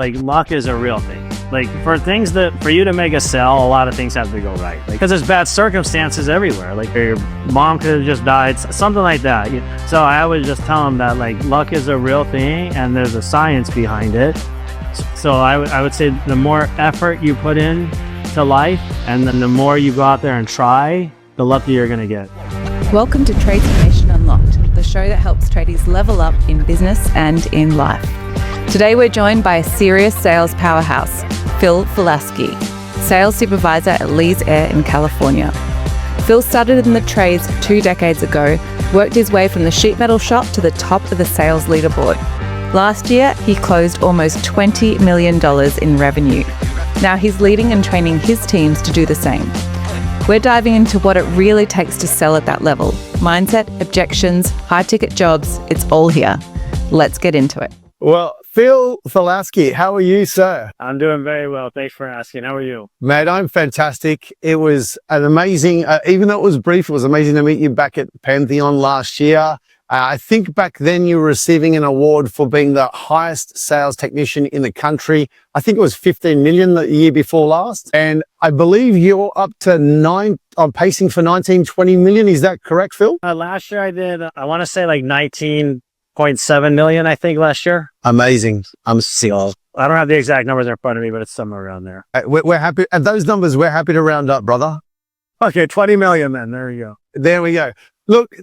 Like, luck is a real thing. Like, for you to make a sale, a lot of things have to go right. Because there's bad circumstances everywhere. Like, your mom could have just died, something like that. So I would just tell them that, like, luck is a real thing and there's a science behind it. So I would say the more effort you put in to life, and then the more you go out there and try, the luckier you're going to get. Welcome to Transformation Unlocked, the show that helps tradies level up in business and in life. Today we're joined by a serious sales powerhouse, Phil Filaski, sales supervisor at Lee's Air in California. Phil started in the trades 2 decades ago, worked his way from the sheet metal shop to the top of the sales leaderboard. Last year, he closed almost $20 million in revenue. Now he's leading and training his teams to do the same. We're diving into what it really takes to sell at that level. Mindset, objections, high-ticket jobs, it's all here. Let's get into it. Well, Phil Filaski, how are you, sir? I'm doing very well. Thanks for asking. How are you? Mate, I'm fantastic. It was an amazing, even though it was brief, it was amazing to meet you back at Pantheon last year. I think back then you were receiving an award for being the highest sales technician in the country. I think it was 15 million the year before last. And I believe you're up to pacing for 19, 20 million. Is that correct, Phil? Last year I did, I want to say like 19.7 million, I think, last year. Amazing. I'm still, I don't have the exact numbers in front of me, but it's somewhere around there. We're happy at those numbers. We're happy to round up, brother. Okay. 20 million then. There you go. There we go. Look,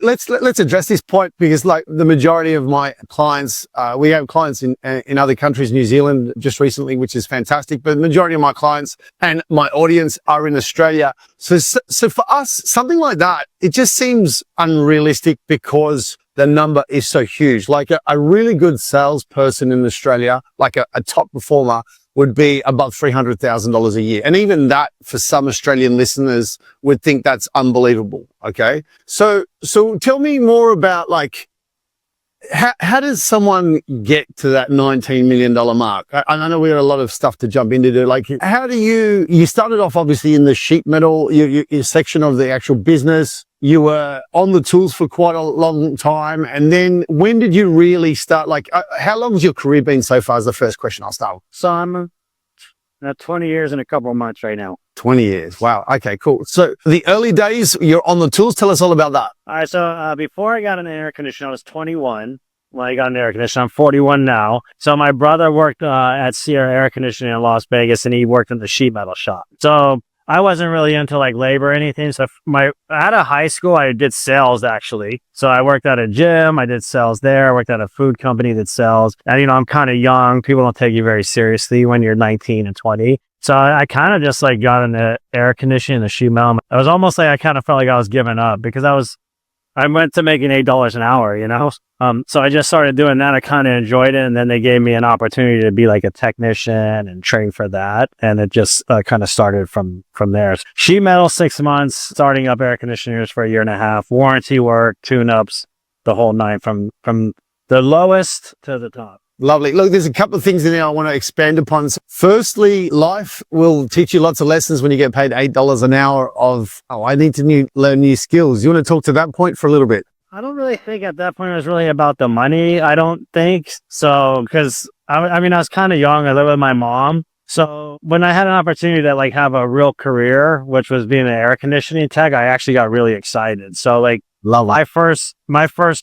let's address this point, because like the majority of my clients, we have clients in other countries, New Zealand just recently, which is fantastic. But the majority of my clients and my audience are in Australia. So for us, something like that, it just seems unrealistic because the number is so huge. Like a really good salesperson in Australia, like a top performer, would be above $300,000 a year. And even that, for some Australian listeners, would think that's unbelievable. Okay. So tell me more about, like, how does someone get to that $19 million mark? I know we got a lot of stuff to jump into. Like, how do you started off obviously in the sheet metal, your section of the actual business. You were on the tools for quite a long time. And then when did you really start? Like, how long has your career been so far is the first question I'll start with. So I'm at 20 years and a couple of months right now. 20 years. Wow. Okay, cool. So the early days, you're on the tools. Tell us all about that. All right. So before I got an air conditioner, I was 21. When I got an air conditioner, I'm 41 now. So my brother worked at Sierra Air Conditioning in Las Vegas, and he worked in the sheet metal shop. So I wasn't really into like labor or anything. So out of high school, I did sales actually. So I worked at a gym. I did sales there. I worked at a food company, did sales. And, I'm kind of young. People don't take you very seriously when you're 19 and 20. So I kind of just like got into air conditioning, the sheet metal. It was almost like I kind of felt like I was giving up, because I went to making $8 an hour, So I just started doing that. I kind of enjoyed it. And then they gave me an opportunity to be like a technician and train for that. And it just kind of started from there. Sheet metal, 6 months, starting up air conditioners for 1.5 years, warranty work, tune-ups, the whole nine, from the lowest to the top. Lovely. Look, there's a couple of things in there I want to expand upon. Firstly, life will teach you lots of lessons when you get paid $8 an hour I need to learn new skills. You want to talk to that point for a little bit? I don't really think at that point it was really about the money. I don't think so, because I was kind of young. I lived with my mom. So when I had an opportunity to like have a real career, which was being an air conditioning tech, I actually got really excited. So like, my first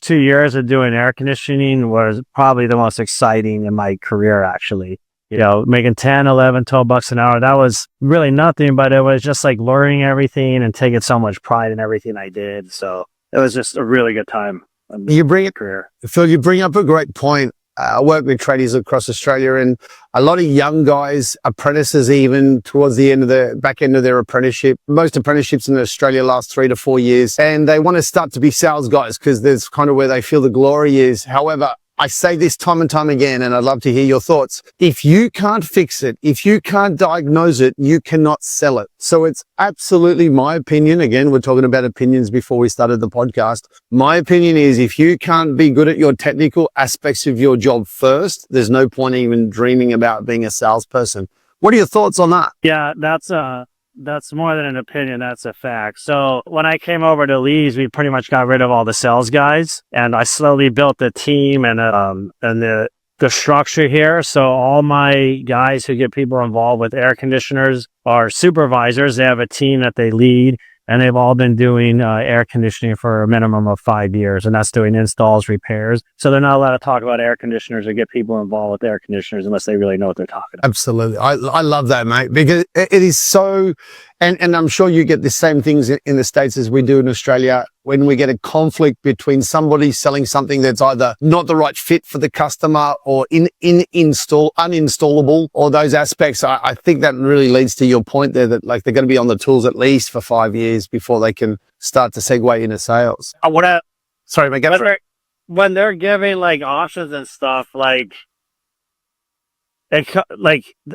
2 years of doing air conditioning was probably the most exciting in my career, actually. Making 10, 11, 12 bucks an hour. That was really nothing, but it was just like learning everything and taking so much pride in everything I did. So it was just a really good time. Phil, you bring up a great point. I work with tradies across Australia, and a lot of young guys, apprentices, even towards the back end of their apprenticeship. Most apprenticeships in Australia last 3 to 4 years, and they want to start to be sales guys because that's kind of where they feel the glory is. However, I say this time and time again, and I'd love to hear your thoughts. If you can't fix it, if you can't diagnose it, you cannot sell it. So it's absolutely my opinion. Again, we're talking about opinions before we started the podcast. My opinion is if you can't be good at your technical aspects of your job first, there's no point even dreaming about being a salesperson. What are your thoughts on that? Yeah, that's more than an opinion. That's a fact. So when I came over to Lee's, we pretty much got rid of all the sales guys, and I slowly built the team and the the structure here. So all my guys who get people involved with air conditioners are supervisors. They have a team that they lead, and they've all been doing air conditioning for a minimum of 5 years, and that's doing installs, repairs. So they're not allowed to talk about air conditioners or get people involved with air conditioners unless they really know what they're talking about. Absolutely. I love that, mate, because it is so, and I'm sure you get the same things in the States as we do in Australia. When we get a conflict between somebody selling something that's either not the right fit for the customer or uninstallable, or those aspects, I think that really leads to your point there that like they're going to be on the tools at least for 5 years before they can start to segue into sales. Sorry, mate, when they're giving like options and stuff, like they're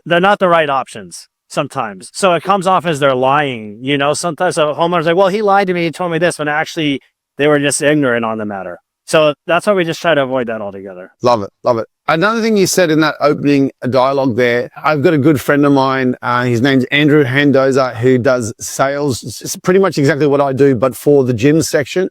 not the right options sometimes. So it comes off as they're lying, you know. Sometimes a homeowner's like, well, he lied to me, he told me this, when actually they were just ignorant on the matter. So that's why we just try to avoid that altogether. Love it. Love it. Another thing you said in that opening dialogue there, I've got a good friend of mine. His name's Andrew Handoza, who does sales. It's pretty much exactly what I do, but for the gyms sector.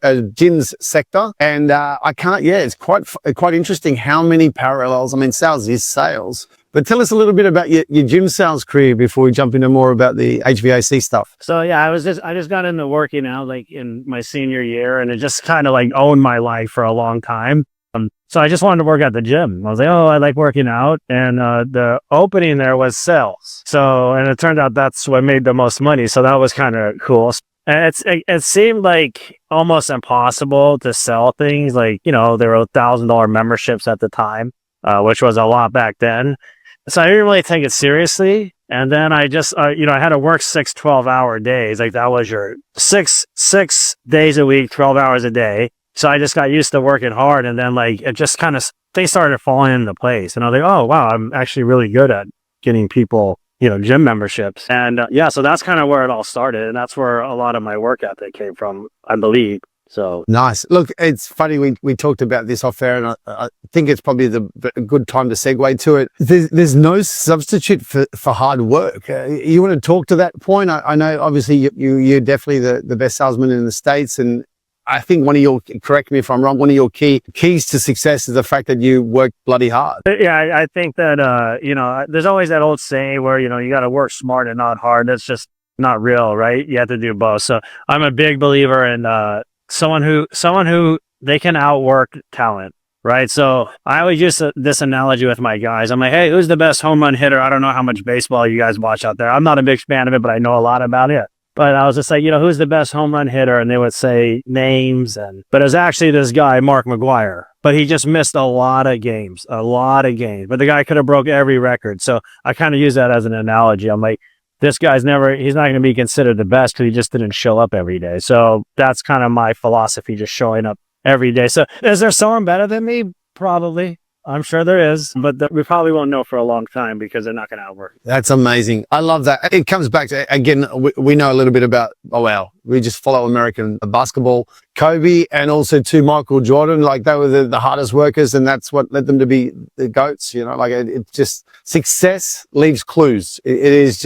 And it's quite interesting how many parallels. I mean, sales is sales. But tell us a little bit about your gym sales career before we jump into more about the HVAC stuff. So yeah, I just got into working out like in my senior year, and it just kind of like owned my life for a long time. So I just wanted to work at the gym. I was like, oh, I like working out. And the opening there was sales. So, and it turned out that's what made the most money. So that was kind of cool. And it seemed like almost impossible to sell things. Like, you know, there were $1,000 memberships at the time, which was a lot back then. So I didn't really take it seriously. And then I just, I had to work 6 12-hour days. Like that was your six days a week, 12 hours a day. So I just got used to working hard. And then like, it just kind of, they started falling into place. And I was like, oh, wow, I'm actually really good at getting people, gym memberships. And so that's kind of where it all started. And that's where a lot of my work ethic came from, I believe. So nice. Look, it's funny. We talked about this off air, and I think it's probably a good time to segue to it. There's no substitute for hard work. You want to talk to that point? I know obviously you're definitely the best salesman in the States, and I think correct me if I'm wrong, one of your keys to success is the fact that you work bloody hard. Yeah, I think that there's always that old saying where you got to work smart and not hard. That's just not real, right? You have to do both. So I'm a big believer in someone who they can outwork talent, right? So I always use this analogy with my guys. I'm like, hey, who's the best home run hitter? I don't know how much baseball you guys watch out there. I'm not a big fan of it, but I know a lot about it. But I was just like, who's the best home run hitter? And they would say names, but it was actually this guy, Mark McGuire. But he just missed a lot of games. But the guy could have broke every record. So I kind of use that as an analogy. I'm like, this guy's he's not going to be considered the best because he just didn't show up every day. So that's kind of my philosophy, just showing up every day. So is there someone better than me? Probably. I'm sure there is, but we probably won't know for a long time because they're not going to outwork. That's amazing. I love that. It comes back to, again, we know a little bit about, we just follow American basketball. Kobe and also to Michael Jordan, like they were the hardest workers, and that's what led them to be the GOATs, it just, success leaves clues. It is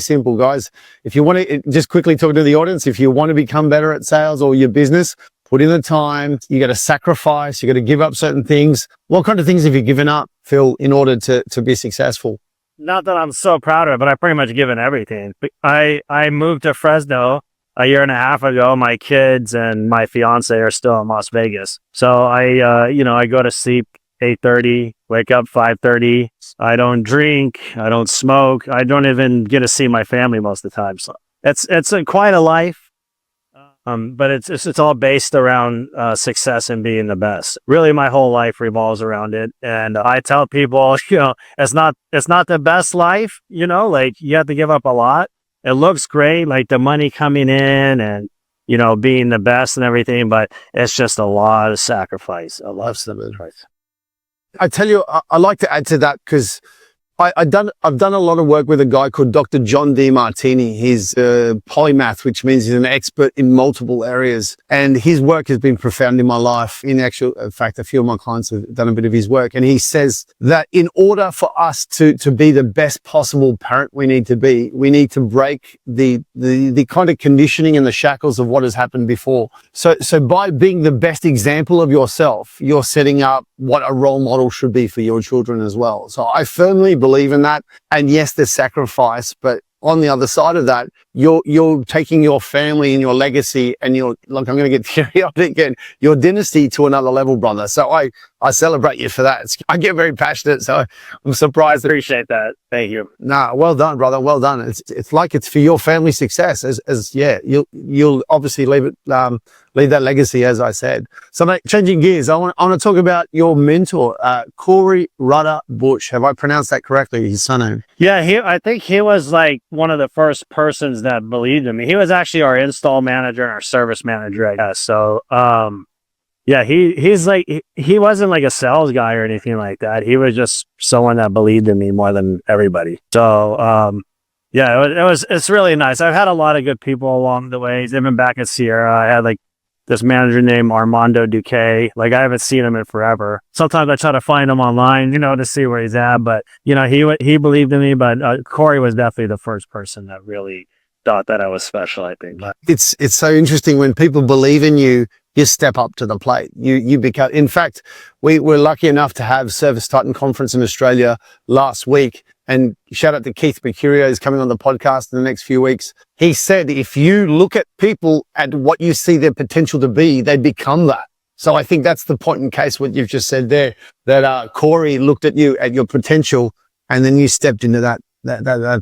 simple, guys. If you want to, just quickly talk to the audience, if you want to become better at sales or your business, put in the time. You got to sacrifice. You got to give up certain things. What kind of things have you given up, Phil, in order to be successful? Not that I'm so proud of it, but I've pretty much given everything. I moved to Fresno a year and a half ago. My kids and my fiance are still in Las Vegas. So I go to sleep 8:30, wake up 5:30. I don't drink. I don't smoke. I don't even get to see my family most of the time. So it's quite a life. But it's all based around success and being the best. Really, my whole life revolves around it. And I tell people, it's not the best life. Like you have to give up a lot. It looks great, like the money coming in and being the best and everything, but it's just a lot of sacrifice. A lot of sacrifice. I tell you, I like to add to that because I've done a lot of work with a guy called Dr. John DeMartini. He's a polymath, which means he's an expert in multiple areas. And his work has been profound in my life. In fact, a few of my clients have done a bit of his work. And he says that in order for us to be the best possible parent we need to break the kind of conditioning and the shackles of what has happened before. So by being the best example of yourself, you're setting up what a role model should be for your children as well. So I firmly believe in that. And yes, there's sacrifice, but on the other side of that, you're taking your family and your legacy and I'm going to get teary again, your dynasty to another level, brother. So I celebrate you for that. I get very passionate, so I'm surprised. Appreciate that. Thank you. Nah, well done, brother. Well done. It's like it's for your family success you'll obviously leave that legacy, as I said. So mate, changing gears, I want to talk about your mentor, Corey Rudder Bush. Have I pronounced that correctly? His surname. Yeah, I think he was like one of the first persons that believed in me. He was actually our install manager and our service manager, I guess. So, yeah, he's like, he wasn't like a sales guy or anything like that. He was just someone that believed in me more than everybody. So, yeah, it's really nice. I've had a lot of good people along the way. Even back at Sierra, I had like this manager named Armando Duque. Like, I haven't seen him in forever. Sometimes I try to find him online, to see where he's at. But, he believed in me. But Corey was definitely the first person that really thought that I was special, I think. It's so interesting when people believe in you, you step up to the plate. You become, in fact, we were lucky enough to have Service Titan Conference in Australia last week. And shout out to Keith Mercurio, who's coming on the podcast in the next few weeks. He said, if you look at people at what you see their potential to be, they become that. So I think that's the point in case what you've just said there, that Corey looked at you at your potential and then you stepped into that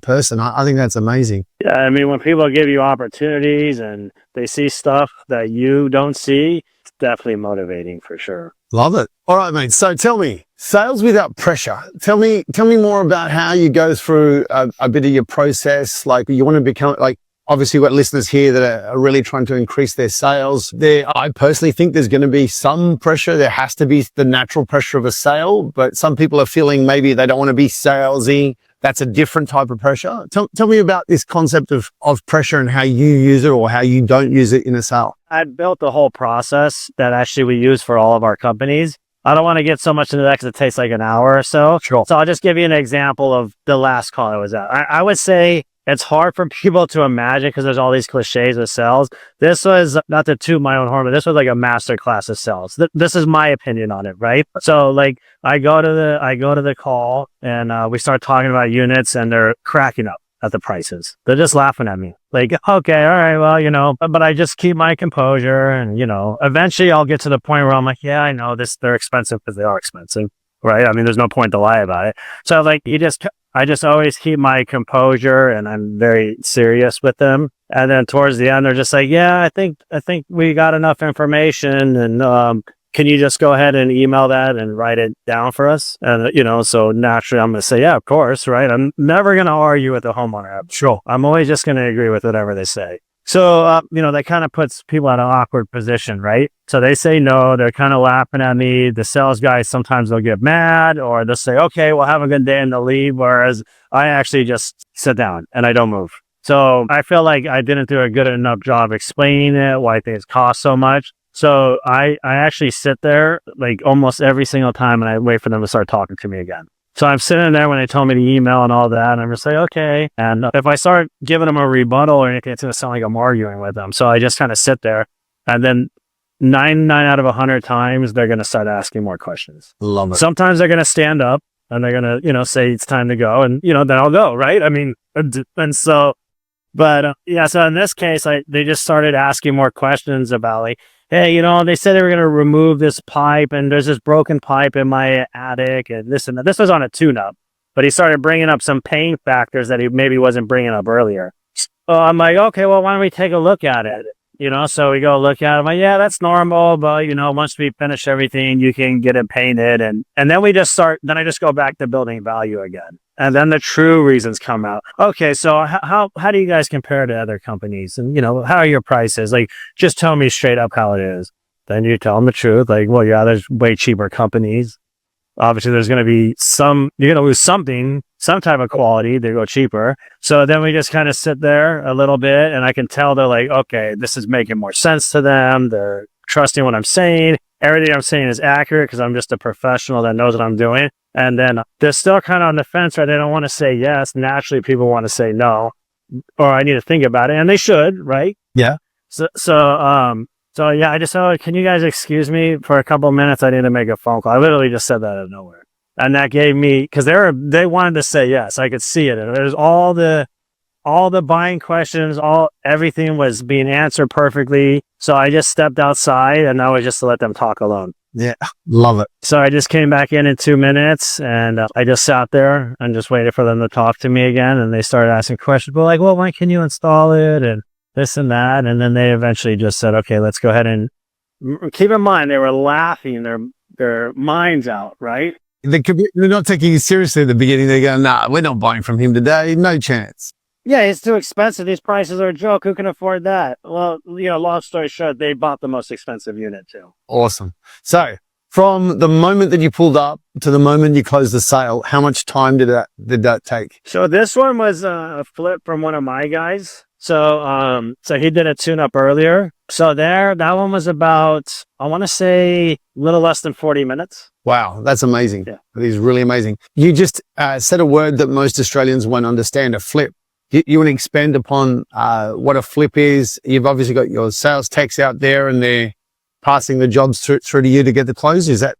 person. I think that's amazing. Yeah, I mean, when people give you opportunities and they see stuff that you don't see, it's definitely motivating for sure. Love it. All right, mate. So tell me, sales without pressure. Tell me more about how you go through a bit of your process. Like, you want to become, like, obviously we've got listeners here that are really trying to increase their sales. I personally think there's going to be some pressure. There has to be the natural pressure of a sale, but some people are feeling maybe they don't want to be salesy. That's a different type of pressure. Tell me about this concept of pressure and how you use it or how you don't use it in a sale. I built the whole process that actually we use for all of our companies. I don't want to get so much into that because it takes like an hour or so. Sure. So I'll just give you an example of the last call I was at. I would say it's hard for people to imagine because there's all these cliches of sales. This was, not to toot my own horn, but this was like a master class of sales. This is my opinion on it, right? So like I go to the call and we start talking about units and they're cracking up at the prices. They're just laughing at me. Like, okay, all right, well, but I just keep my composure and, eventually I'll get to the point where I'm like, yeah, I know they're expensive because they are expensive, right? I mean, there's no point to lie about it. So like, I just always keep my composure and I'm very serious with them. And then towards the end, they're just like, yeah, I think we got enough information and, can you just go ahead and email that and write it down for us? And, so naturally I'm going to say, yeah, of course, right? I'm never going to argue with the homeowner. Sure. I'm always just going to agree with whatever they say. So, that kind of puts people in an awkward position, right? So they say no, they're kind of laughing at me. The sales guys, sometimes they'll get mad or they'll say, okay, well, have a good day and they'll leave. Whereas I actually just sit down and I don't move. So I feel like I didn't do a good enough job explaining it, why things cost so much. So I actually sit there like almost every single time and I wait for them to start talking to me again. So I'm sitting there when they told me to email and all that, and I'm just like, okay. And if I start giving them a rebuttal or anything, it's going to sound like I'm arguing with them. So I just kind of sit there, and then 99 out of 100 times, they're going to start asking more questions. Love it. Sometimes they're going to stand up, and they're going to, say it's time to go, and, then I'll go, right? I mean, and so, but yeah, so in this case, they just started asking more questions about like, hey, they said they were going to remove this pipe and there's this broken pipe in my attic and this and that. This was on a tune-up, but he started bringing up some pain factors that he maybe wasn't bringing up earlier. So I'm like, okay, well, why don't we take a look at it? So we go look at it. I'm like, yeah, that's normal. But, once we finish everything, you can get it painted. And then I just go back to building value again. And then the true reasons come out. Okay, so how do you guys compare to other companies? And, how are your prices? Like, just tell me straight up how it is. Then you tell them the truth. Like, well, yeah, there's way cheaper companies. obviously there's going to be you're going to lose something, some type of quality to go cheaper. So then we just kind of sit there a little bit, and I can tell they're like, okay, this is making more sense to them. They're trusting what I'm saying. Everything I'm saying is accurate because I'm just a professional that knows what I'm doing. And then they're still kind of on the fence, right? They don't want to say yes. Naturally, people want to say no, or I need to think about it, and they should, right? Yeah. So yeah, I just said, can you guys excuse me for a couple of minutes? I need to make a phone call. I literally just said that out of nowhere. And that gave me, because they wanted to say yes. I could see it. And there's all the buying questions, everything was being answered perfectly. So I just stepped outside, and that was just to let them talk alone. Yeah. Love it. So I just came back in 2 minutes, and I just sat there and just waited for them to talk to me again. And they started asking questions, but like, well, when can you install it? And this and that. And then they eventually just said, okay, let's go ahead and keep in mind, they were laughing their minds out, right? They're not taking you seriously at the beginning. They go, nah, we're not buying from him today. No chance. Yeah, it's too expensive. These prices are a joke. Who can afford that? Well, long story short, they bought the most expensive unit too. Awesome. So from the moment that you pulled up to the moment you closed the sale, how much time did that take? So this one was a flip from one of my guys. So he did a tune-up earlier. So that one was about, I want to say, a little less than 40 minutes. Wow, that's amazing. Yeah. That is really amazing. You just said a word that most Australians won't understand, a flip. You want to expand upon what a flip is. You've obviously got your sales techs out there, and they're passing the jobs through to you to get the close. Is that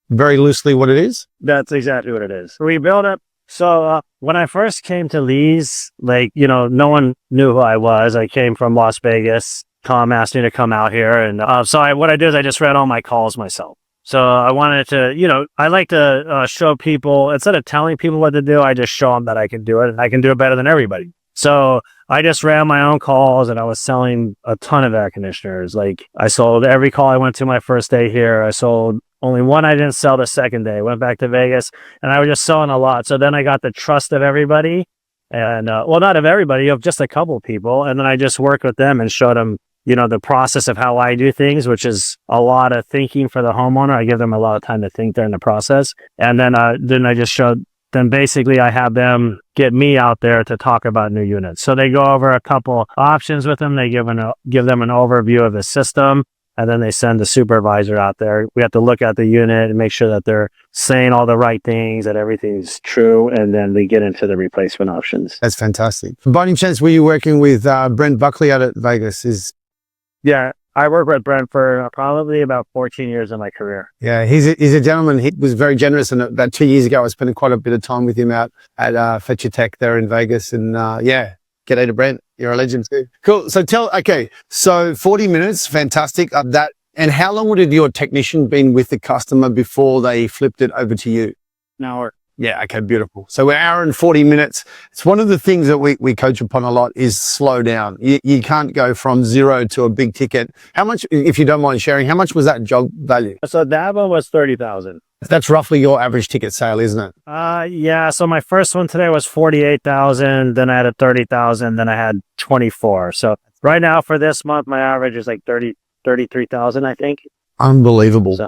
very loosely what it is? That's exactly what it is. We build up. So when I first came to Lee's, no one knew who I was. I came from Las Vegas. Tom asked me to come out here. And what I did is I just read all my calls myself. So I wanted to, I like to show people, instead of telling people what to do, I just show them that I can do it, and I can do it better than everybody. So I just ran my own calls, and I was selling a ton of air conditioners. Like, I sold every call I went to my first day here. I sold only one I didn't sell the second day. Went back to Vegas, and I was just selling a lot. So then I got the trust of everybody, and not of everybody, of just a couple people. And then I just worked with them and showed them, the process of how I do things, which is a lot of thinking for the homeowner. I give them a lot of time to think during the process. And then I just showed them, basically I have them get me out there to talk about new units. So they go over a couple options with them. They give them an overview of the system, and then they send the supervisor out there. We have to look at the unit and make sure that they're saying all the right things, that everything's true, and then we get into the replacement options. That's fantastic. By any chance, were you working with Brent Buckley out at Vegas? Yeah, I worked with Brent for probably about 14 years in my career. Yeah, he's a gentleman. He was very generous. And about 2 years ago, I spent quite a bit of time with him out at Fetcher Tech there in Vegas. And g'day to Brent. You're a legend too. Cool. So 40 minutes, fantastic. And how long would your technician been with the customer before they flipped it over to you? An hour. Yeah. Okay. Beautiful. So an hour and 40 minutes. It's one of the things that we coach upon a lot is slow down. You can't go from zero to a big ticket. How much, if you don't mind sharing, how much was that job value? So that one was 30,000. That's roughly your average ticket sale, isn't it? Yeah. So my first one today was 48,000. Then I had a 30,000. Then I had 24. So right now for this month, my average is like 33,000, I think. Unbelievable.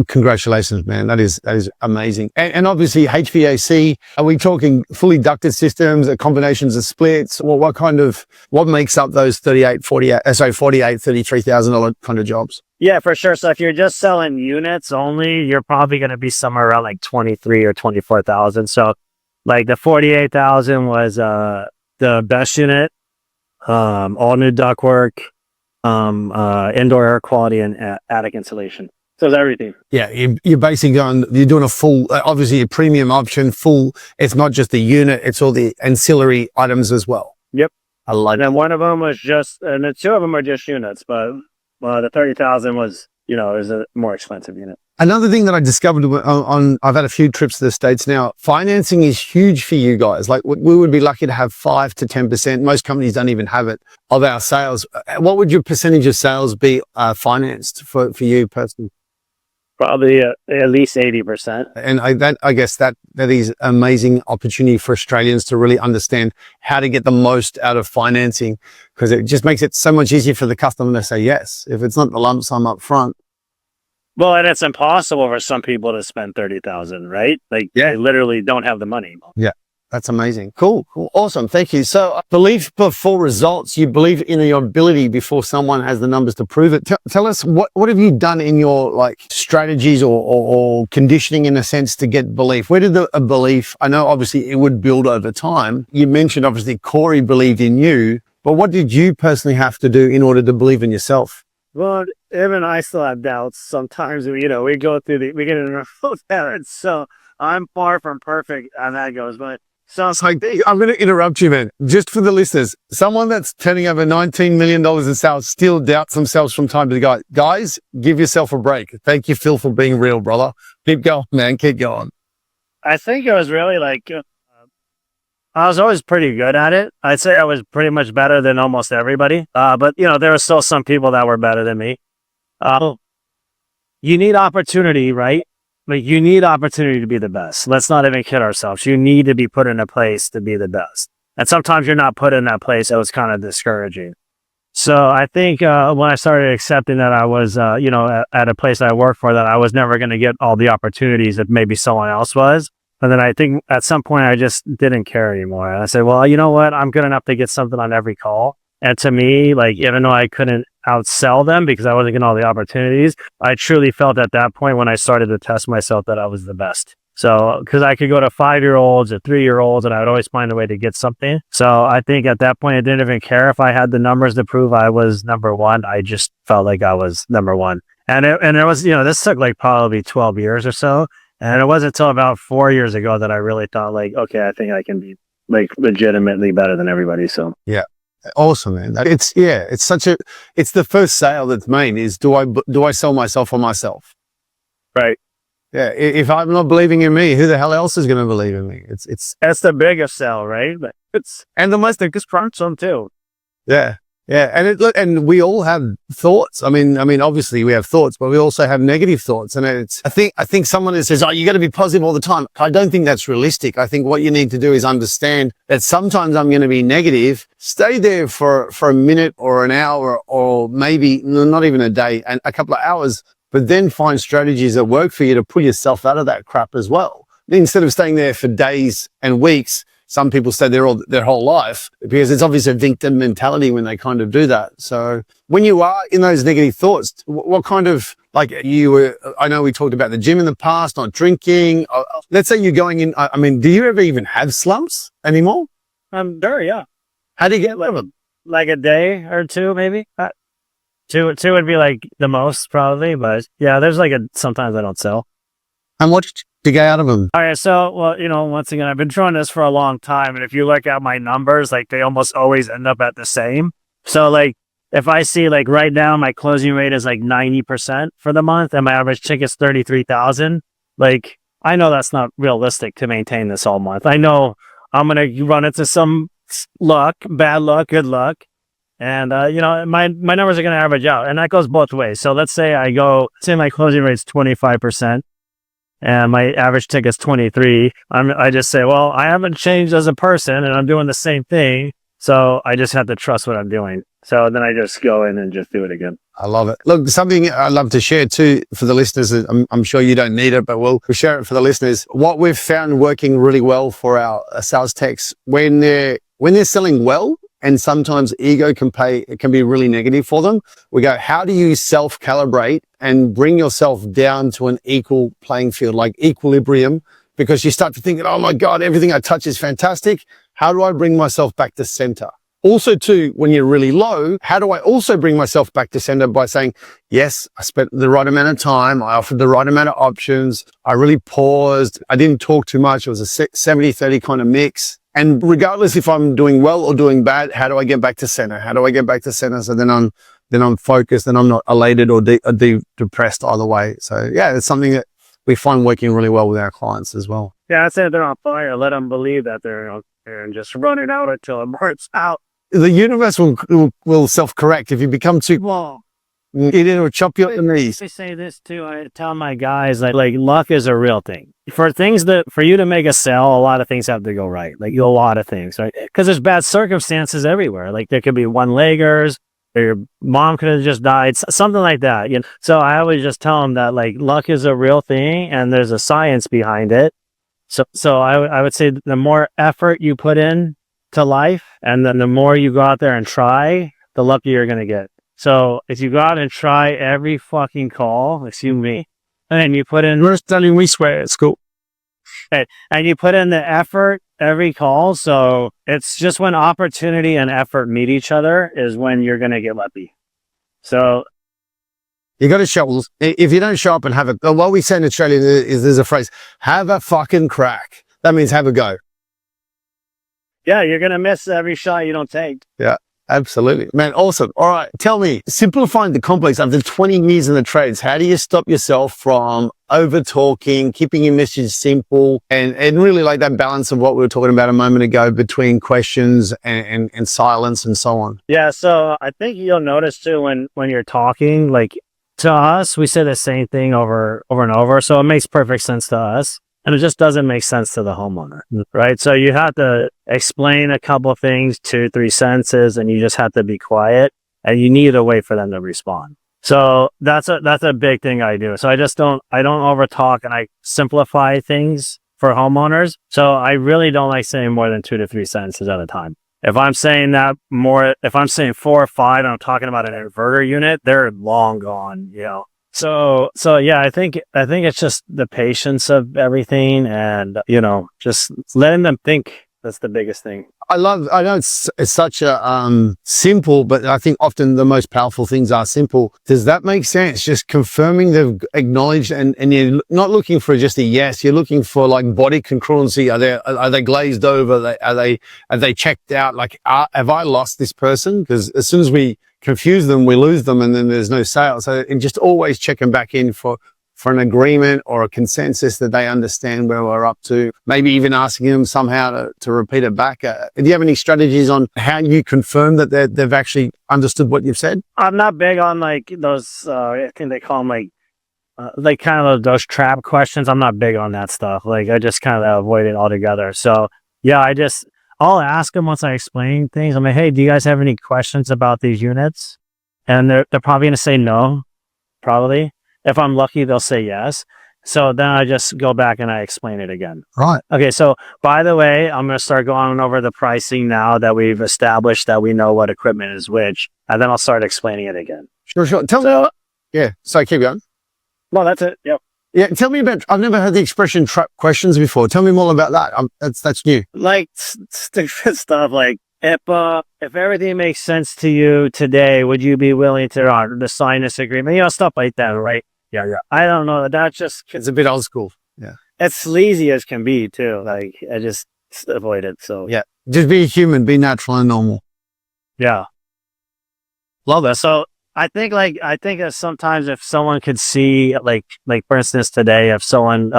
Congratulations, man. That is amazing. And obviously HVAC, are we talking fully ducted systems, combinations of splits? Well, what makes up those $33,000 kind of jobs? Yeah, for sure. So if you're just selling units only, you're probably going to be somewhere around like 23 or 24,000. So like the 48,000 was the best unit, all new ductwork, indoor air quality, and attic insulation. So it's everything. Yeah, you're basically you're doing a full, obviously a premium option, full. It's not just the unit, it's all the ancillary items as well. Yep. I like it. And one of them was and the two of them are just units, but the 30,000 was, is a more expensive unit. Another thing that I discovered I've had a few trips to the States now. Financing is huge for you guys. Like we would be lucky to have 5 to 10%. Most companies don't even have it of our sales. What would your percentage of sales be financed for you personally? Probably at least 80%. And I guess that is amazing opportunity for Australians to really understand how to get the most out of financing, because it just makes it so much easier for the customer to say yes. If it's not the lump sum up front. Well, and it's impossible for some people to spend 30,000, right? Like they literally don't have the money. Yeah. That's amazing. Cool. Awesome. Thank you. So belief before results, you believe in your ability before someone has the numbers to prove it. Tell us what have you done in your like strategies or conditioning in a sense to get belief? Where did a belief, I know obviously it would build over time. You mentioned obviously Corey believed in you, but what did you personally have to do in order to believe in yourself? Well, even I still have doubts. Sometimes, we go through we get in a parents. So I'm far from perfect on that goes, but sounds like I'm going to interrupt you, man. Just for the listeners, someone that's turning over $19 million in sales still doubts themselves from time to time. Guys, give yourself a break. Thank you, Phil, for being real, brother. Keep going, man. Keep going. I think it was really like, I was always pretty good at it. I'd say I was pretty much better than almost everybody. But there were still some people that were better than me. You need opportunity, right? Like you need opportunity to be the best. Let's not even kid ourselves. You need to be put in a place to be the best. And sometimes you're not put in that place. It was kind of discouraging. So I think when I started accepting that I was, at a place I worked for, that I was never going to get all the opportunities that maybe someone else was. And then I think at some point I just didn't care anymore. And I said, well, you know what? I'm good enough to get something on every call. And to me, like, even though I couldn't outsell them because I wasn't getting all the opportunities, I truly felt at that point when I started to test myself that I was the best. So, because I could go to 5-year-olds or 3-year-olds and I would always find a way to get something. So I think at that point, I didn't even care if I had the numbers to prove I was number one. I just felt like I was number one. And it was, this took like probably 12 years or so. And it wasn't until about 4 years ago that I really thought like, okay, I think I can be like legitimately better than everybody. So yeah. Awesome, man. It's the first sale that's made is do I sell myself or myself? Right. Yeah. If I'm not believing in me, who the hell else is going to believe in me? That's the biggest sell, right? But and the most biggest crunch too. Yeah. Yeah. And we all have thoughts. I mean, obviously we have thoughts, but we also have negative thoughts. And I think someone that says, oh, you got to be positive all the time. I don't think that's realistic. I think what you need to do is understand that sometimes I'm going to be negative. Stay there for a minute or an hour or maybe not even a day and a couple of hours, but then find strategies that work for you to pull yourself out of that crap as well. Instead of staying there for days and weeks, some people stay there their whole life because it's obviously a victim mentality when they kind of do that. So when you are in those negative thoughts, what kind of, like I know we talked about the gym in the past, not drinking. Let's say you're going in, do you ever even have slumps anymore? Sure, yeah. How do you get rid of them? Like a day or two, maybe. Two would be like the most probably, but yeah, there's sometimes I don't sell. And what to get out of them? All right. So, well, once again, I've been doing this for a long time. And if you look at my numbers, like they almost always end up at the same. So like, if I see like right now, my closing rate is like 90% for the month and my average ticket's 33,000. Like, I know that's not realistic to maintain this all month. I know I'm going to run into some luck, bad luck, good luck. And, my numbers are going to average out and that goes both ways. So let's say my closing rate's 25%. And my average ticket's 23. I just say, well, I haven't changed as a person and I'm doing the same thing. So I just have to trust what I'm doing. So then I just go in and just do it again. I love it. Look, something I love to share too for the listeners. I'm sure you don't need it, but we'll share it for the listeners. What we've found working really well for our sales techs when they're selling well, and sometimes ego can be really negative for them. We go, how do you self-calibrate and bring yourself down to an equal playing field, like equilibrium? Because you start to think, oh my God, everything I touch is fantastic. How do I bring myself back to center? Also too, when you're really low, how do I also bring myself back to center by saying, yes, I spent the right amount of time. I offered the right amount of options. I really paused. I didn't talk too much. It was a 70-30 kind of mix. And regardless if I'm doing well or doing bad, how do I get back to center? How do I get back to center? So then I'm focused and I'm not elated or depressed either way. So yeah, it's something that we find working really well with our clients as well. Yeah, I say they're on fire. Let them believe that they're on fire and just run it out until it burns out. The universe will self-correct if you become too well. It'll chop you up the knees. I say this too. I tell my guys like luck is a real thing. For you to make a sale, a lot of things have to go right. Like a lot of things, right? Because there's bad circumstances everywhere. Like there could be one-leggers, or your mom could have just died, something like that. You know, so I always just tell them that like luck is a real thing and there's a science behind it. So I would say the more effort you put in to life, and then the more you go out there and try, the luckier you're gonna get. So if you go out and try every fucking call, excuse me, and then you put in, We're studying, we swear at school. and you put in the effort every call. So it's just when opportunity and effort meet each other is when you're going to get lucky. So You got to show. If you don't show up and have a, what we say in Australia is there's a phrase, have a fucking crack. That means have a go. yeah, you're going to miss every shot you don't take. Yeah, absolutely. Man, awesome. All right. Tell me, simplifying the complex after 20 years in the trades, how do you stop yourself from over talking, keeping your message simple, and really like that balance of what we were talking about a moment ago between questions and silence and so on? Yeah. So I think you'll notice too, when you're talking, like to us, we say the same thing over and over. So it makes perfect sense to us. And it just doesn't make sense to the homeowner, right? So you have to explain a couple of things, 2-3 sentences, and you just have to be quiet, and you need a way for them to respond. So that's a big thing I do. So I don't over talk, and I simplify things for homeowners. So I really don't like saying more than 2 to 3 sentences at a time. If I'm saying 4 or 5, and I'm talking about an inverter unit, they're long gone, you know. So yeah, I think it's just the patience of everything, and you know, just letting them think. That's the biggest thing. I know it's such a simple, but I think often the most powerful things are simple. Does that make sense? Just confirming they've acknowledged, and you're not looking for just a yes. You're looking for like body congruency. Are they glazed over? Are they checked out? Like, have I lost this person? Because as soon as we confuse them, we lose them, and then there's no sale. So and just always checking back in for an agreement or a consensus that they understand where we're up to. Maybe even asking them somehow to repeat it back. Do you have any strategies on how you confirm that they've actually understood what you've said? I'm not big on like those. I think they call them like kind of those trap questions. I'm not big on that stuff. Like I just kind of avoid it altogether. So yeah, I'll ask them once I explain things. I'm like, hey, do you guys have any questions about these units? And they're probably going to say no, probably. If I'm lucky, they'll say yes. So then I just go back and I explain it again. Right. Okay. So by the way, I'm going to start going over the pricing now that we've established that we know what equipment is which, and then I'll start explaining it again. Sure. Yeah. So keep going. Well, that's it. Yep. Yeah. Tell me about, I've never heard the expression trap questions before. Tell me more about that. That's new. Like stupid stuff like, if everything makes sense to you today, would you be willing to sign this agreement? You know, stuff like that, right? Yeah. I don't know. That's just, It's a bit old school. Yeah. it's sleazy as can be too. Like I just avoid it. So Yeah. Just be human, be natural and normal. yeah. Love that. So I think that sometimes if someone could see like for instance today, if someone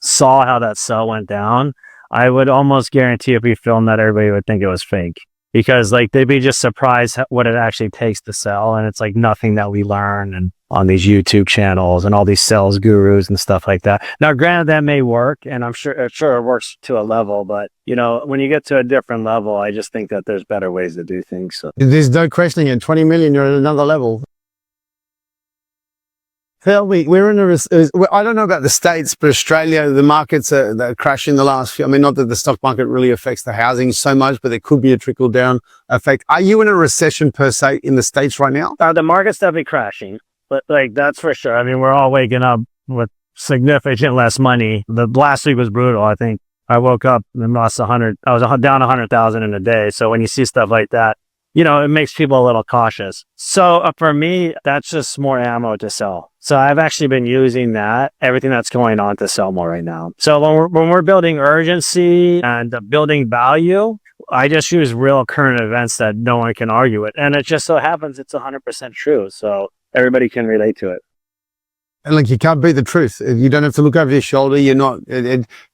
saw how that sell went down, I would almost guarantee if we filmed that, everybody would think it was fake, because like they'd be just surprised what it actually takes to sell. And it's like nothing that we learn and on these YouTube channels and all these sales gurus and stuff like that. Now, granted, that may work, and I'm sure it works to a level, but you know, when you get to a different level, I just think that there's better ways to do things. So There's no questioning it. 20 million, you're at another level. Phil, we're in I don't know about the States, but Australia, the markets are crashing the last few. I mean, not that the stock market really affects the housing so much, but there could be a trickle down effect. Are you in a recession per se in the States right now? the market's definitely crashing, but like that's for sure. I mean, we're all waking up with significant less money. The last week was brutal. I think I woke up and lost 100. I was down 100,000 in a day. So when you see stuff like that, you know, it makes people a little cautious. So for me, that's just more ammo to sell. So I've actually been using everything that's going on to sell more right now. So when we're building urgency and building value, I just use real current events that no one can argue with. And it just so happens it's 100% true. So everybody can relate to it. And like, you can't beat the truth. You don't have to look over your shoulder. You're not,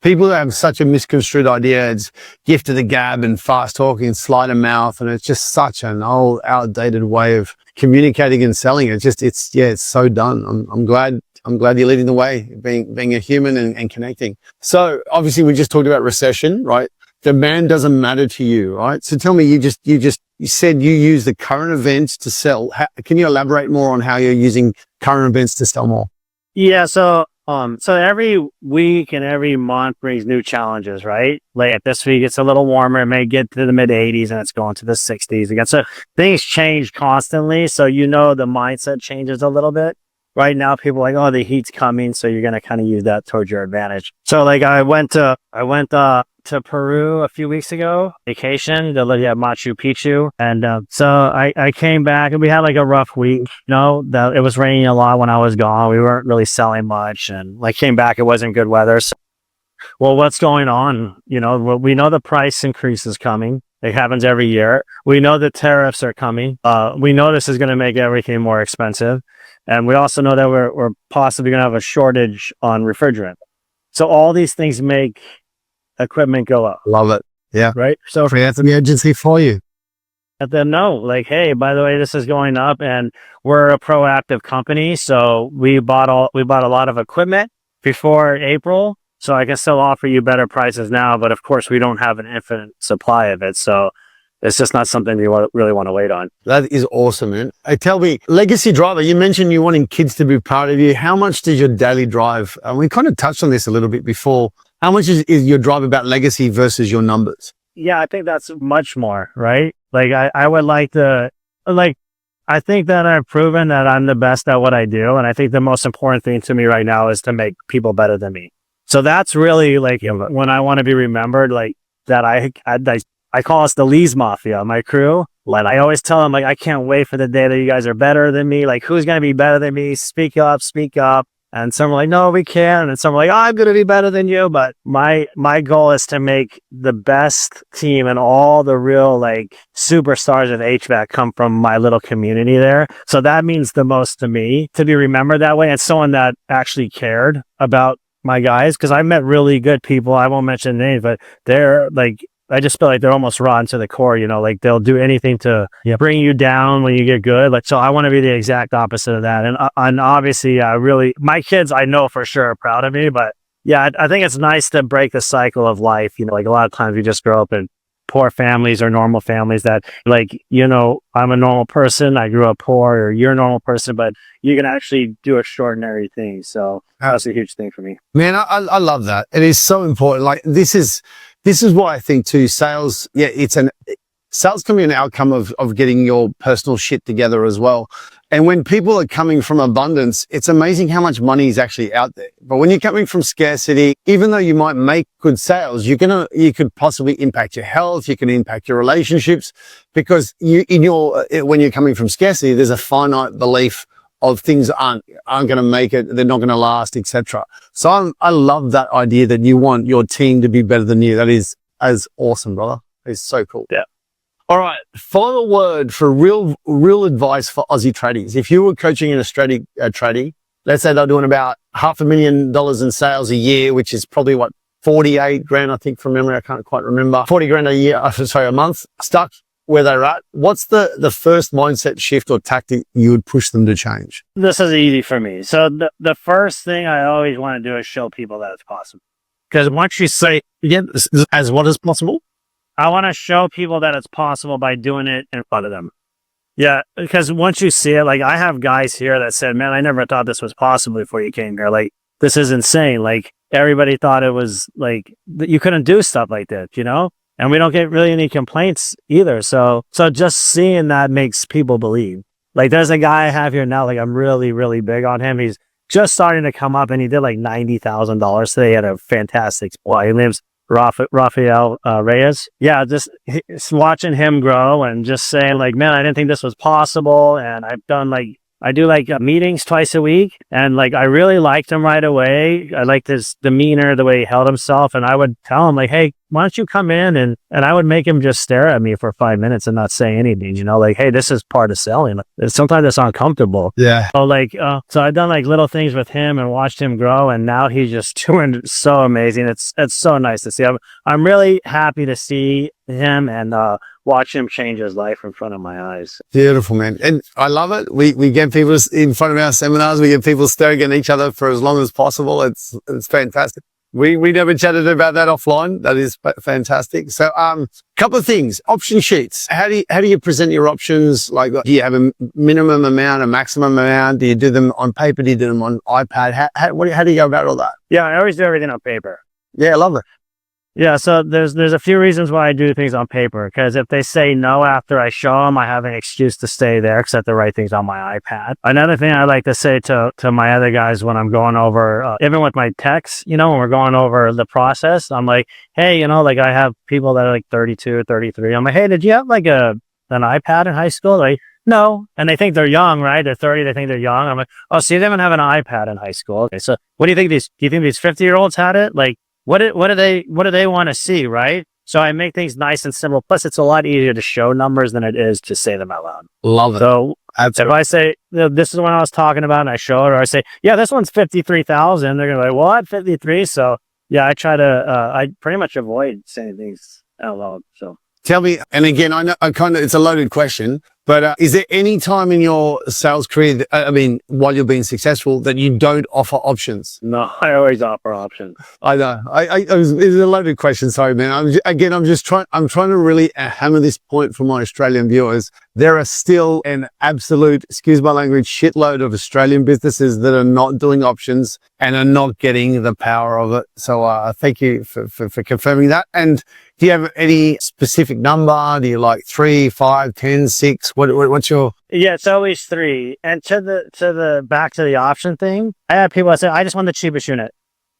people have such a misconstrued idea. It's gift of the gab and fast talking and sleight of mouth. And it's just such an old, outdated way of communicating and selling. It's so done. I'm glad you're leading the way, being a human and connecting. So obviously we just talked about recession, right? demand doesn't matter to you, right? So tell me, you said you use the current events to sell. Can you elaborate more on how you're using current events to sell more? Yeah, so every week and every month brings new challenges, right? Like this week, it's a little warmer. It may get to the mid 80s and it's going to the 60s again. So things change constantly. So, the mindset changes a little bit. Right now, people are like, oh, the heat's coming. So you're going to kind of use that towards your advantage. So like I went to Peru a few weeks ago, vacation to live at Machu Picchu. And so I came back and we had like a rough week, that it was raining a lot when I was gone. We weren't really selling much and like came back, it wasn't good weather. So, well, what's going on? We know the price increase is coming. It happens every year. We know the tariffs are coming. We know this is going to make everything more expensive. And we also know that we're possibly going to have a shortage on refrigerant. So all these things make equipment go up. Love it. Yeah. Right. So we have the urgency for you. Let them know, like, hey, by the way, this is going up, and we're a proactive company, so we bought a lot of equipment before April, so I can still offer you better prices now. But of course, we don't have an infinite supply of it, so it's just not something you really want to wait on. That is awesome, man. Hey, tell me, legacy driver, you mentioned you wanting kids to be proud of you. How much does your daily drive, and we kind of touched on this a little bit before, how much is your drive about legacy versus your numbers? Yeah, I think that's much more, right? Like I would like to, I think that I've proven that I'm the best at what I do. And I think the most important thing to me right now is to make people better than me. So that's really like when I want to be remembered, like that I call us the Lee's Mafia, my crew. Like I always tell them, like, I can't wait for the day that you guys are better than me. Like, who's going to be better than me? Speak up, speak up. And some are like, no, we can't. And some are like, oh, I'm going to be better than you. But my goal is to make the best team and all the real like superstars of HVAC come from my little community there. So that means the most to me, to be remembered that way. And someone that actually cared about my guys. Cause I met really good people. I won't mention names, but they're like, I just feel like they're almost rotten to the core, like they'll do anything to bring you down when you get good. Like, so I want to be the exact opposite of that. And obviously, my kids, I know for sure are proud of me, but yeah, I think it's nice to break the cycle of life. Like a lot of times you just grow up in poor families or normal families that like, I'm a normal person. I grew up poor, or you're a normal person, but you can actually do extraordinary things. So that's a huge thing for me. Man, I love that. It is so important. Like this is why I think too, sales, sales can be an outcome of getting your personal shit together as well. And when people are coming from abundance, it's amazing how much money is actually out there. But when you're coming from scarcity, even though you might make good sales, you could possibly impact your health. You can impact your relationships because when you're coming from scarcity, there's a finite belief of things aren't going to make it, they're not going to last, etc. So I love that idea that you want your team to be better than you. That is awesome, brother. It's so cool. Yeah. All right. Final word for real advice for Aussie tradies. If you were coaching an Australian tradie, let's say they're doing about $500,000 in sales a year, which is probably 48 grand, I think from memory. I can't quite remember. 40 grand a month, stuck where they're at. What's the first mindset shift or tactic you would push them to change? This is easy for me. So the first thing I always want to do is show people that it's possible. Because once you say, as what is possible? I want to show people that it's possible by doing it in front of them. Yeah, because once you see it, like I have guys here that said, man, I never thought this was possible before you came here. Like, this is insane. Like, everybody thought it was like, you couldn't do stuff like this, And we don't get really any complaints either. So just seeing that makes people believe. Like, there's a guy I have here now, like I'm really, really big on him. He's just starting to come up and he did like $90,000 today. He had a fantastic spot. He lives Rafael Reyes. Yeah, just watching him grow and just saying like, man, I didn't think this was possible. And I do meetings twice a week, and like I really liked him right away. I liked his demeanor, the way he held himself, and I would tell him like, hey, why don't you come in? And I would make him just stare at me for 5 minutes and not say anything, like, hey, this is part of selling. Sometimes it's uncomfortable. Yeah. So I've done like little things with him and watched him grow, and now he's just doing so amazing. It's so nice to see. I'm really happy to see him and watch him change his life in front of my eyes. Beautiful, man. And I love it. We get people in front of our seminars. We get people staring at each other for as long as possible. It's fantastic. We never chatted about that offline. That is fantastic. So, couple of things. Option sheets. How do you present your options? Like, do you have a minimum amount, a maximum amount? Do you do them on paper? Do you do them on iPad? How do you go about all that? Yeah, I always do everything on paper. Yeah, I love it. Yeah, so there's a few reasons why I do things on paper. Because if they say no after I show them, I have an excuse to stay there because I have to write things on my iPad. Another thing I like to say to my other guys when I'm going over, even with my techs, when we're going over the process, I'm like, hey, like I have people that are like 32 or 33. I'm like, hey, did you have like an iPad in high school? Like, no. And they think they're young, right? They're 30, they think they're young. I'm like, oh, so you didn't have an iPad in high school. Okay, so what do you think do you think these 50-year-olds had it? Like, what do they want to see, right? So I make things nice and simple. Plus, it's a lot easier to show numbers than it is to say them out loud. Love it. So absolutely. if I say, this is what I was talking about, and I show it, or I say, yeah, this one's 53,000, they're going to be like, what, 53? So yeah, I try to, I pretty much avoid saying things out loud. So tell me, and again, I know it's a loaded question, but is there any time in your sales career, while you're being successful, that you don't offer options? No, I always offer options. I know. It's a loaded question. Sorry, man. I'm trying to really hammer this point for my Australian viewers. There are still an absolute, excuse my language, shitload of Australian businesses that are not doing options and are not getting the power of it. So thank you for confirming that. And do you have any specific number? Do you like 3, 5, 10, 6? What's your... Yeah, it's always 3. And to the back to the option thing, I have people that say, I just want the cheapest unit.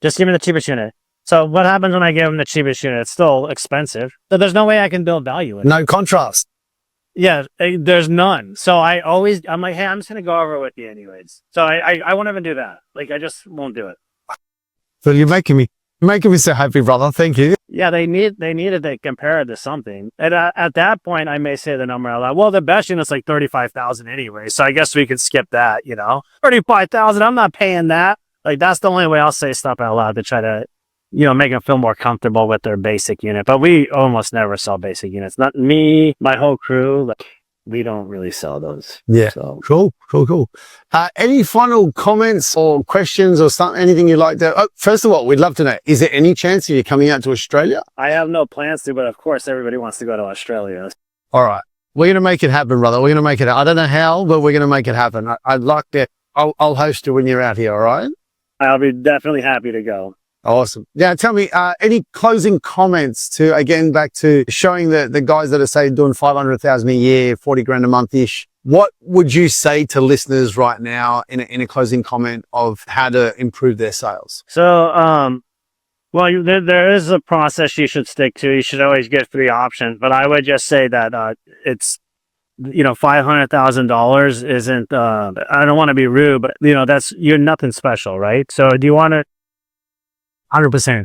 Just give me the cheapest unit. So what happens when I give them the cheapest unit? It's still expensive. So there's no way I can build value in it. No contrast. Yeah, there's none. So I'm like, hey, I'm just going to go over it with you anyways. So I won't even do that. Like, I just won't do it. So you're making me so happy, brother. Thank you. Yeah, they needed to compare it to something. And at that point, I may say the number out loud. Well, the best unit's like 35,000 anyway. So I guess we could skip that, 35,000. I'm not paying that. Like, that's the only way I'll say stuff out loud to try to, make them feel more comfortable with their basic unit. But we almost never sell basic units. Not me, my whole crew. Like, we don't really sell those. Yeah. So. Cool. Any final comments or questions or something, anything you'd like to... Oh, first of all, we'd love to know, is there any chance of you coming out to Australia? I have no plans to, but of course everybody wants to go to Australia. All right. We're going to make it happen, brother. We're going to make it. I don't know how, but we're going to make it happen. I'd like that. I'll host you when you're out here. All right. I'll be definitely happy to go. Awesome. Now, tell me, any closing comments to, again, back to showing the guys that are, say, doing 500,000 a year, 40 grand a month-ish. What would you say to listeners right now in a closing comment of how to improve their sales? So, well, there is a process you should stick to. You should always get 3 options, but I would just say that, it's, $500,000 isn't, I don't want to be rude, but you're nothing special, right? So do you want to, 100%.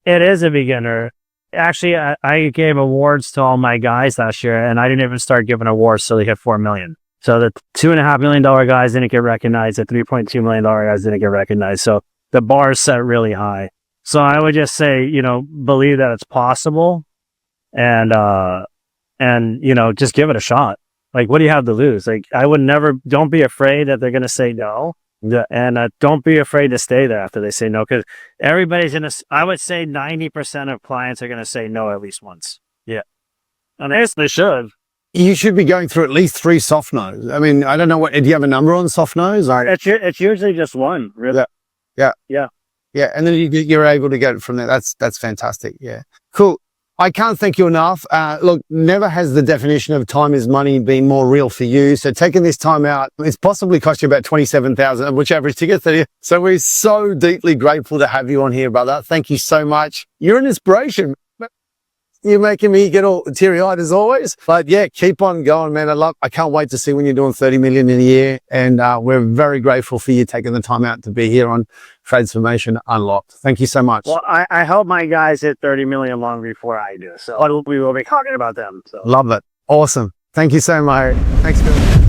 It is a beginner. Actually, I gave awards to all my guys last year, and I didn't even start giving awards till they hit 4 million. So the $2.5 million guys didn't get recognized. The $3.2 million guys didn't get recognized. So the bar is set really high. So I would just say, believe that it's possible, and just give it a shot. Like, what do you have to lose? Like, don't be afraid that they're going to say no. And don't be afraid to stay there after they say no, because everybody's I would say 90% of clients are going to say no at least once. Yeah. And I guess they should. You should be going through at least 3 soft no's. I mean, I don't know do you have a number on soft no's? It's usually just one, really. Yeah. And then you're able to get it from there. That's fantastic. Yeah. Cool. I can't thank you enough. Look, never has the definition of time is money been more real for you. So taking this time out, it's possibly cost you about 27,000, which average tickets are. So we're so deeply grateful to have you on here, brother. Thank you so much. You're an inspiration. You're making me get all teary-eyed as always. But yeah, keep on going, man. I can't wait to see when you're doing 30 million in a year. And we're very grateful for you taking the time out to be here on Transformation Unlocked. Thank you so much. Well, I hope my guys hit 30 million long before I do. So we will be talking about them. So love it. Awesome. Thank you so much. Thanks, Phil.